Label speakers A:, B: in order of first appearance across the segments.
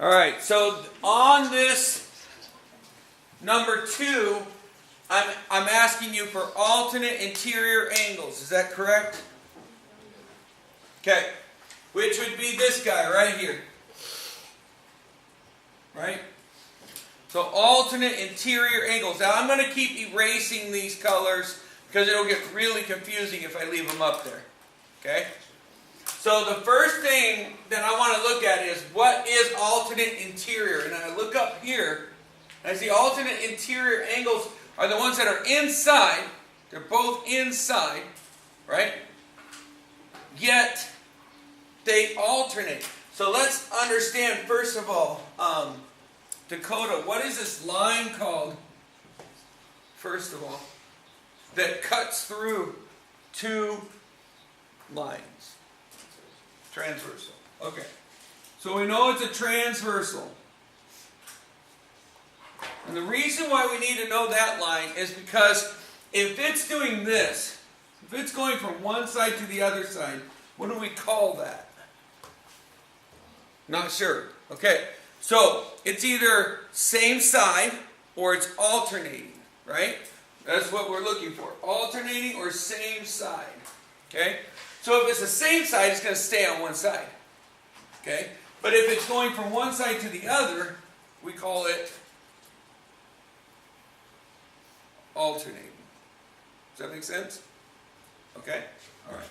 A: All right, so on this number 2, I'm asking you for alternate interior angles. Is that correct? Okay, which would be this guy right here. Right? So alternate interior angles. Now I'm going to keep erasing these colors because it'll get really confusing if I leave them up there. Okay? So the first thing that I want to look at is what is alternate interior. And I look up here, and I see alternate interior angles are the ones that are inside. They're both inside, right? Yet they alternate. So let's understand, first of all, Dakota, what is this line called, first of all, that cuts through 2 lines? Transversal. Okay. So we know it's a transversal. And the reason why we need to know that line is because if it's doing this, if it's going from one side to the other side, what do we call that? Not sure. Okay. So it's either same side or it's alternating, right? That's what we're looking for. Alternating or same side. Okay? So if it's the same side, it's going to stay on one side. Okay? But if it's going from one side to the other, we call it alternating. Does that make sense? Okay? All right.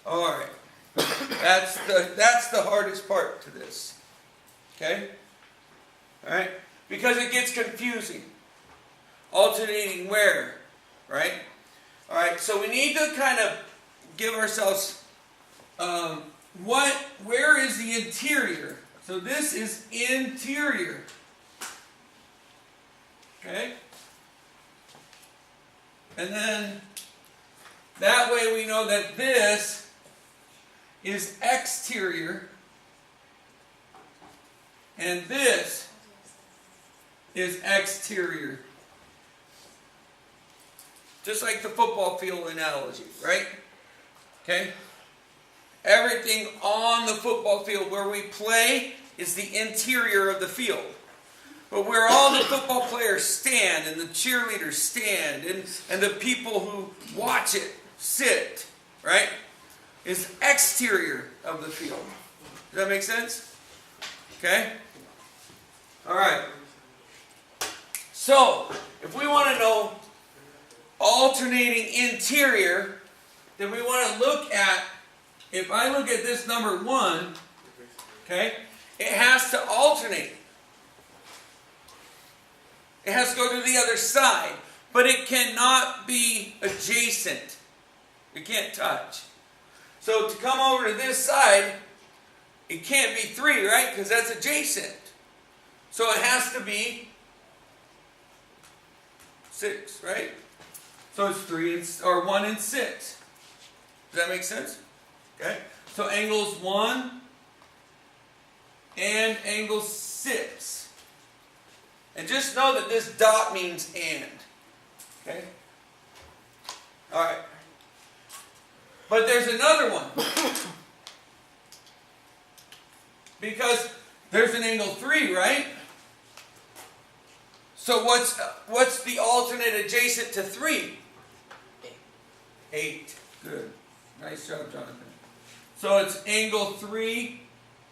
A: All right. That's the hardest part to this. Okay? All right? Because it gets confusing. Alternating where? Right? All right. So we need to kind of give ourselves where is the interior? So this is interior. Okay? And then that way we know that this is exterior and this is exterior. Just like the football field analogy, right? Okay? Everything on the football field where we play is the interior of the field. But where all the football players stand and the cheerleaders stand and the people who watch it sit, right, is exterior of the field. Does that make sense? Okay? All right. So, if we want to know alternating interior, then we want to look at, if I look at this number 1, okay, it has to alternate. It has to go to the other side, but it cannot be adjacent. It can't touch. So to come over to this side, it can't be 3, right? Because that's adjacent. So it has to be 6, right? So it's 3 or 1 and 6. Does that make sense? Okay. So angles 1 and angle 6. And just know that this dot means and. Okay? All right. But there's another one. Because there's an angle 3, right? So what's the alternate adjacent to 3? 8. Good. Nice job, Jonathan. So it's angle 3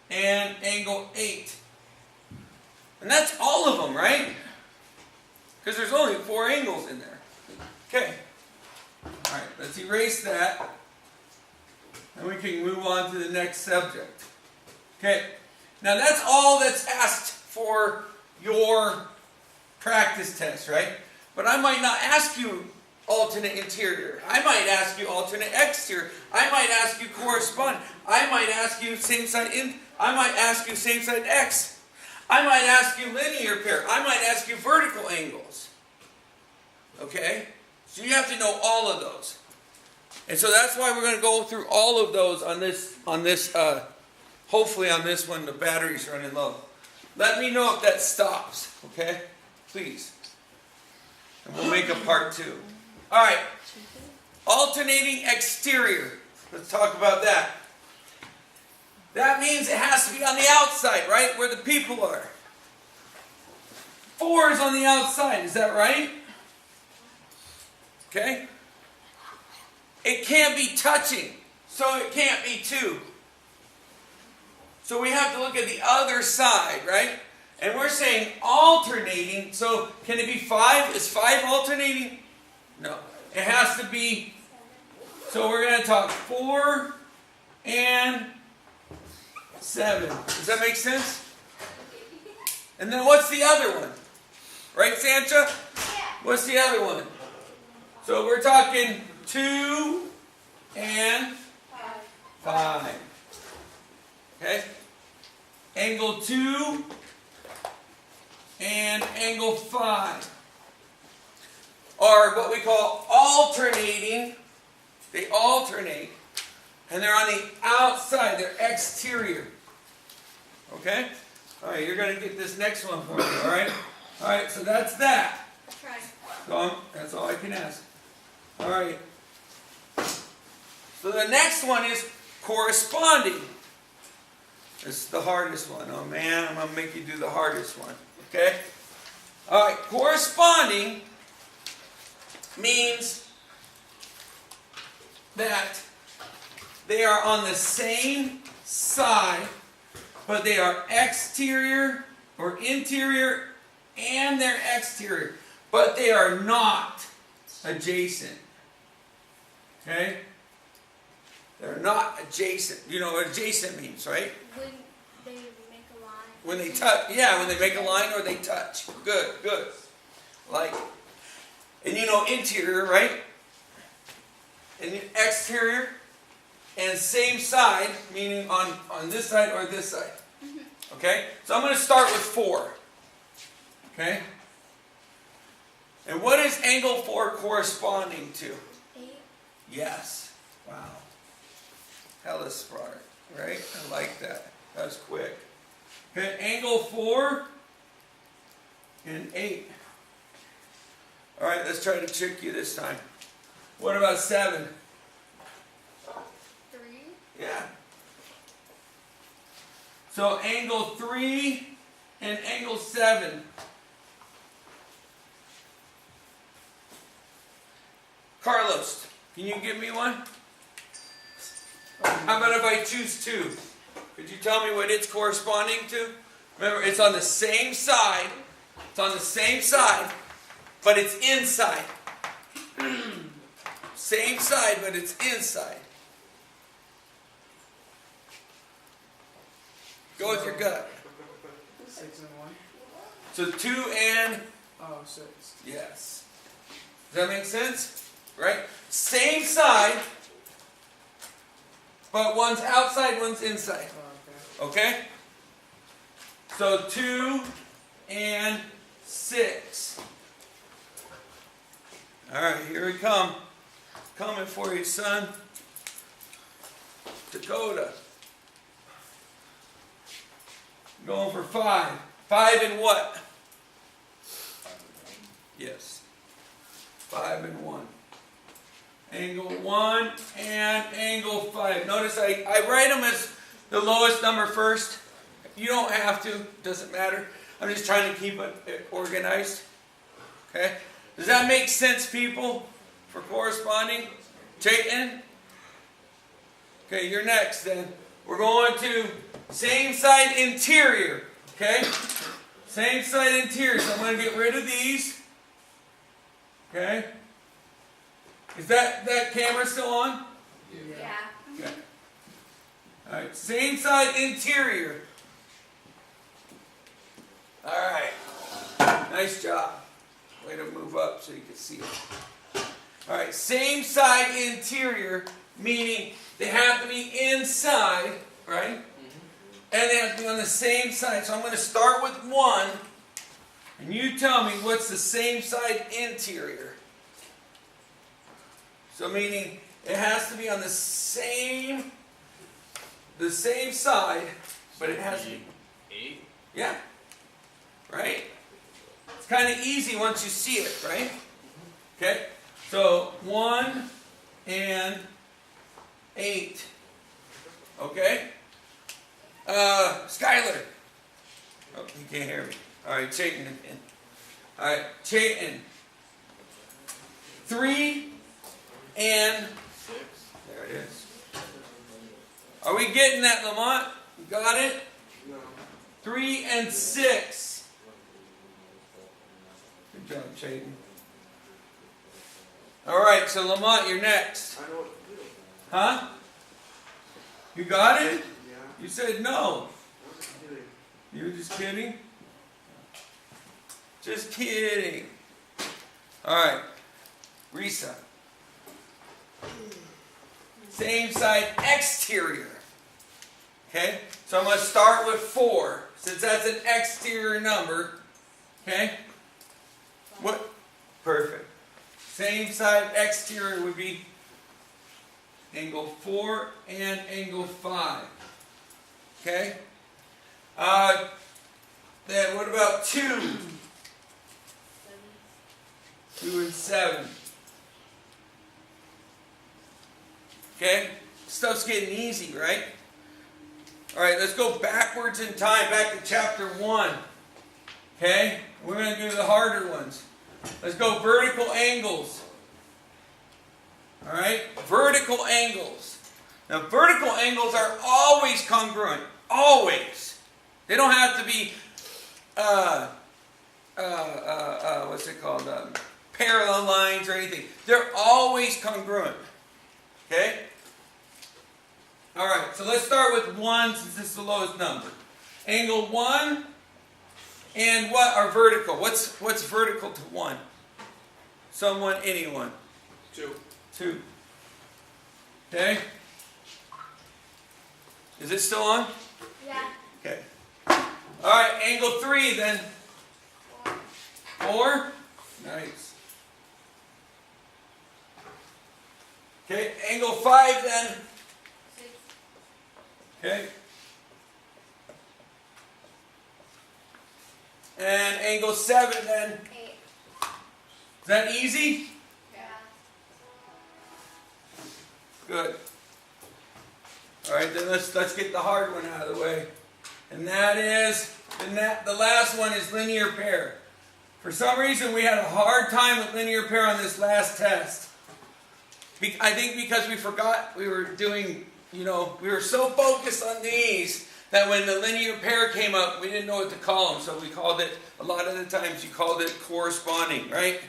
A: and angle 8. And that's all of them, right? Because there's only 4 angles in there. Okay. All right, let's erase that. And we can move on to the next subject. Okay. Now that's all that's asked for your practice test, right? But I might not ask you alternate interior. I might ask you alternate exterior. I might ask you correspond. I might ask you same side in. I might ask you same side X. I might ask you linear pair. I might ask you vertical angles. Okay? So you have to know all of those. And so that's why we're going to go through all of those on this, hopefully on this one the battery's running low. Let me know if that stops, okay? Please. And we'll make a part 2. All right. Alternating exterior. Let's talk about that. That means it has to be on the outside, right? Where the people are. 4 is on the outside, is that right? Okay? It can't be touching, so it can't be 2. So we have to look at the other side, right? And we're saying alternating, so can it be 5? Is 5 alternating? No. It has to be, so we're going to talk 4 and 7. Does that make sense? And then what's the other one? Right, Sancha? Yeah. What's the other one? So we're talking 2 and 5. Okay? Angle 2 and angle 5 are what we call alternating. They alternate. And they're on the outside. They're exterior. Okay? All right, you're going to get this next one for me, all right? All right, so that's that.
B: Try.
A: So that's all I can ask. All right. So the next one is corresponding. This is the hardest one. Oh man, I'm going to make you do the hardest one. Okay? All right, corresponding means that they are on the same side, but they are exterior or interior and they're exterior, but they are not adjacent. Okay? They're not adjacent. You know what adjacent means, right?
B: When they make a line.
A: When they touch, yeah, when they make a line or they touch. Good, good. Like, and you know interior, right? And exterior, and same side, meaning on this side or this side. Okay? So I'm going to start with 4. Okay? And what is angle 4 corresponding to?
B: 8.
A: Yes. Wow. Hella smart, right? I like that. That was quick. Okay, angle 4 and 8. All right, let's try to trick you this time. What about 7?
B: 3.
A: Yeah. So angle 3 and angle 7. Carlos, can you give me one? How about if I choose 2? Could you tell me what it's corresponding to? Remember, it's on the same side. It's on the same side, but it's inside. Same side, but it's inside. Go with your gut.
C: 6 and 1.
A: So 2 and...
C: Oh, 6.
A: Yes. Does that make sense? Right? Same side, but one's outside, one's inside.
C: Oh,
A: Okay? So 2 and 6. All right, here we come. Coming for you, son. Dakota. Going for 5. 5 and what? Yes. 5 and 1. Angle 1 and angle 5. Notice I write them as the lowest number first. You don't have to. Doesn't matter. I'm just trying to keep it organized. Okay? Does that make sense, people? For corresponding? Chayton? Okay, you're next then. We're going to same side interior. Okay? Same side interior. So I'm going to get rid of these. Okay? Is that camera still on?
B: Yeah.
A: Okay. Alright, same side interior. Alright. Nice job. Way to move up so you can see it. Alright, same side interior, meaning they have to be inside, right? And they have to be on the same side. So I'm going to start with 1. And you tell me what's the same side interior. So meaning it has to be on the same side, but it has to be
D: 8.
A: Yeah. Right? It's kind of easy once you see it, right? Okay? So 1 and 8. Okay? Skylar. Oh, you can't hear me. Alright, Chayton again. Alright, Chayton. 3 and 6. There it is. Are we getting that, Lamont? You got it?
C: No.
A: 3 and 6. Good job, Chayton. Alright, so Lamont, you're next.
C: I know what to do.
A: Huh? You got it?
C: Yeah.
A: You said no.
C: I'm just kidding.
A: You were just kidding? Just kidding. Alright. Risa. Same side exterior. Okay? So I'm going to start with 4. Since that's an exterior number. Okay? What? Perfect. Same side exterior would be angle 4 and angle 5. Okay? Then what about 2? 2 and 7. Okay? Stuff's getting easy, right? Alright, let's go backwards in time, back to chapter 1. Okay? We're going to do the harder ones. Let's go vertical angles. Alright? Vertical angles. Now, vertical angles are always congruent. Always. They don't have to be, what's it called? Parallel lines or anything. They're always congruent. Okay? Alright, so let's start with 1 since this is the lowest number. Angle 1 and what are vertical? What's vertical to 1? Someone, anyone.
C: 2.
A: 2. Okay? Is it still on?
B: Yeah.
A: Okay. Alright, angle 3 then. 4? Nice. Okay, angle 5 then.
B: 6.
A: Okay. And angle 7 then.
B: 8.
A: Is that easy?
B: Yeah.
A: Good. Alright, then let's get the hard one out of the way. And that is, the last one is linear pair. For some reason we had a hard time with linear pair on this last test. I think because we forgot we were doing, we were so focused on these that when the linear pair came up, we didn't know what to call them. So we called it, a lot of the times you called it corresponding, right?